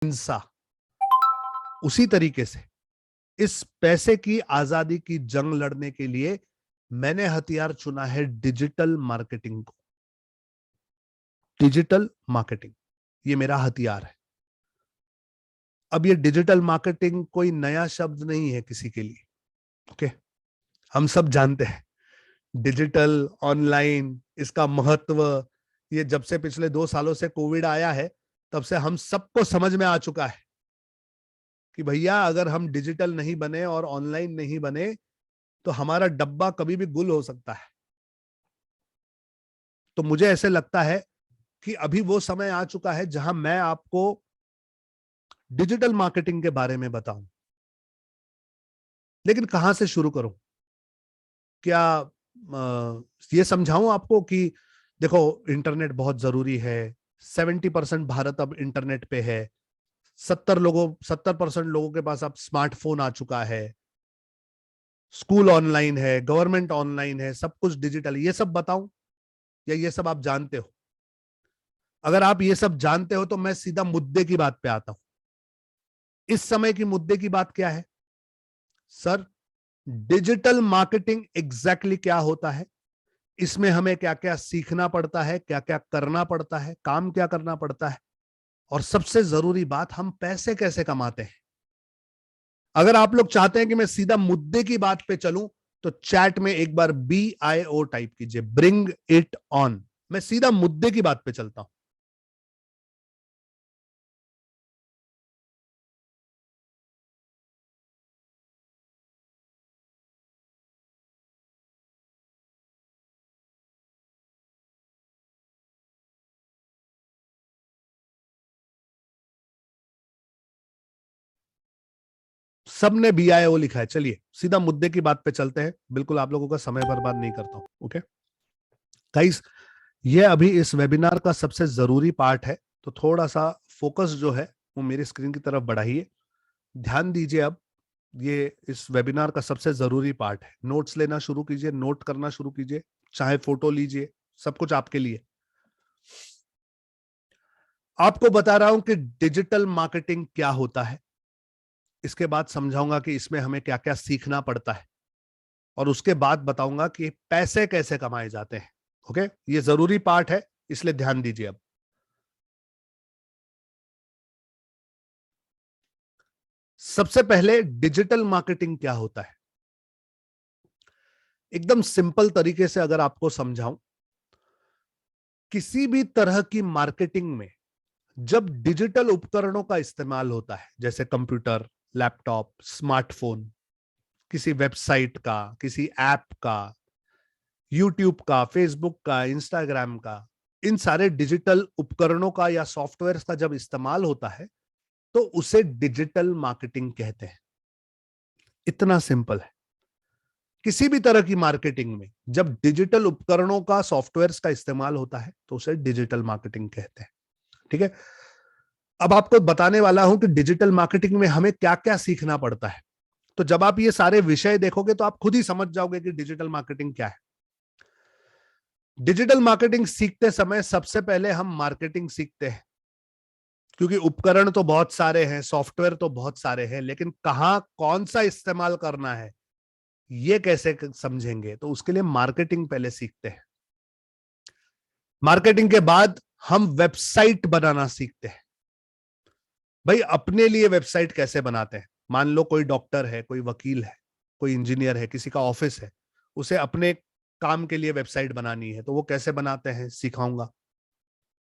हिंसा, उसी तरीके से इस पैसे की आजादी की जंग लड़ने के लिए मैंने हथियार चुना है डिजिटल मार्केटिंग को। डिजिटल मार्केटिंग ये मेरा हथियार है। अब ये डिजिटल मार्केटिंग कोई नया शब्द नहीं है किसी के लिए। ओके, हम सब जानते हैं डिजिटल ऑनलाइन इसका महत्व। ये जब से पिछले 2 सालों से कोविड आया है तब से हम सबको समझ में आ चुका है कि भैया अगर हम डिजिटल नहीं बने और ऑनलाइन नहीं बने तो हमारा डब्बा कभी भी गुल हो सकता है। तो मुझे ऐसे लगता है कि अभी वो समय आ चुका है जहां मैं आपको डिजिटल मार्केटिंग के बारे में बताऊं। लेकिन कहां से शुरू करूं? क्या ये समझाऊं आपको कि देखो इंटरनेट बहुत जरूरी है। 70% भारत अब इंटरनेट पे है। 70% लोगों के पास अब स्मार्टफोन आ चुका है। स्कूल ऑनलाइन है, गवर्नमेंट ऑनलाइन है, सब कुछ डिजिटल। ये सब बताऊं या ये सब आप जानते हो? अगर आप ये सब जानते हो तो मैं सीधा मुद्दे की बात पे आता हूं। इस समय की मुद्दे की बात क्या है सर? डिजिटल मार्केटिंग एग्जैक्टली क्या होता है, इसमें हमें क्या क्या सीखना पड़ता है, क्या क्या करना पड़ता है, काम क्या करना पड़ता है, और सबसे जरूरी बात, हम पैसे कैसे कमाते हैं। अगर आप लोग चाहते हैं कि मैं सीधा मुद्दे की बात पे चलूं तो चैट में एक बार BIO टाइप कीजिए, ब्रिंग इट ऑन। मैं सीधा मुद्दे की बात पे चलता हूं। सबने BIO लिखा है। चलिए सीधा मुद्दे की बात पे चलते हैं, बिल्कुल आप लोगों का समय बर्बाद नहीं करता हूं। ओके गाइस, ये अभी इस वेबिनार का सबसे जरूरी पार्ट है, तो थोड़ा सा फोकस जो है वो मेरी स्क्रीन की तरफ बढ़ाइए। ध्यान दीजिए। अब ये इस वेबिनार का सबसे जरूरी पार्ट है। नोट्स लेना शुरू कीजिए, नोट करना शुरू कीजिए, चाहे फोटो लीजिए, सब कुछ आपके लिए। आपको बता रहा हूं कि डिजिटल मार्केटिंग क्या होता है, इसके बाद समझाऊंगा कि इसमें हमें क्या क्या सीखना पड़ता है, और उसके बाद बताऊंगा कि पैसे कैसे कमाए जाते हैं। ओके, ये जरूरी पार्ट है, इसलिए ध्यान दीजिए। अब सबसे पहले डिजिटल मार्केटिंग क्या होता है, एकदम सिंपल तरीके से अगर आपको समझाऊं, किसी भी तरह की मार्केटिंग में जब डिजिटल उपकरणों का इस्तेमाल होता है, जैसे कंप्यूटर, लैपटॉप, स्मार्टफोन, किसी वेबसाइट का, किसी ऐप का, यूट्यूब का, फेसबुक का, इंस्टाग्राम का, इन सारे डिजिटल उपकरणों का या सॉफ्टवेयर का जब इस्तेमाल होता है तो उसे डिजिटल मार्केटिंग कहते हैं। इतना सिंपल है। किसी भी तरह की मार्केटिंग में जब डिजिटल उपकरणों का, सॉफ्टवेयर का इस्तेमाल होता है तो उसे डिजिटल मार्केटिंग कहते हैं। ठीक है, अब आपको बताने वाला हूं कि डिजिटल मार्केटिंग में हमें क्या क्या सीखना पड़ता है। तो जब आप ये सारे विषय देखोगे तो आप खुद ही समझ जाओगे कि डिजिटल मार्केटिंग क्या है। डिजिटल मार्केटिंग सीखते समय सबसे पहले हम मार्केटिंग सीखते हैं, क्योंकि उपकरण तो बहुत सारे हैं, सॉफ्टवेयर तो बहुत सारे हैं, लेकिन कहां कौन सा इस्तेमाल करना है ये कैसे समझेंगे, तो उसके लिए मार्केटिंग पहले सीखते हैं। मार्केटिंग के बाद हम वेबसाइट बनाना सीखते हैं। भाई अपने लिए वेबसाइट कैसे बनाते हैं? मान लो कोई डॉक्टर है, कोई वकील है, कोई इंजीनियर है, किसी का ऑफिस है, उसे अपने काम के लिए वेबसाइट बनानी है, तो वो कैसे बनाते हैं सिखाऊंगा।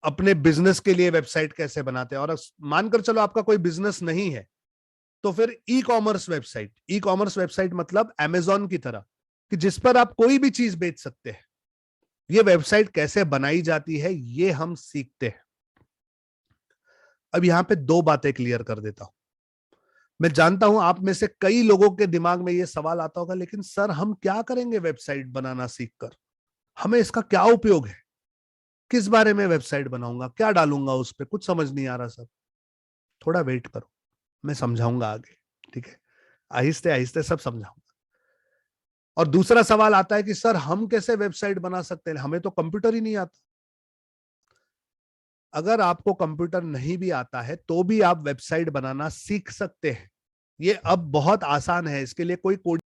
अपने बिजनेस के लिए वेबसाइट कैसे बनाते हैं, और मानकर चलो आपका कोई बिजनेस नहीं है तो फिर e commerce website. E commerce website मतलब अमेजॉन की तरह, कि जिस पर आप कोई भी चीज बेच सकते हैं। ये वेबसाइट कैसे बनाई जाती है ये हम सीखते हैं। अब यहां पे दो बातें क्लियर कर देता हूं। मैं जानता हूं आप में से कई लोगों के दिमाग में ये सवाल आता होगा, लेकिन सर हम क्या करेंगे वेबसाइट बनाना सीखकर? हमें इसका क्या उपयोग है? किस बारे में वेबसाइट बनाऊंगा, क्या डालूंगा उस पर? कुछ समझ नहीं आ रहा सर। थोड़ा वेट करो, मैं समझाऊंगा आगे। ठीक है, आहिस्ते आहिस्ते सब समझाऊंगा। और दूसरा सवाल आता है कि सर हम कैसे वेबसाइट बना सकते हैं, हमें तो कंप्यूटर ही नहीं आता। अगर आपको कंप्यूटर नहीं भी आता है तो भी आप वेबसाइट बनाना सीख सकते हैं। ये अब बहुत आसान है, इसके लिए कोई कोडिंग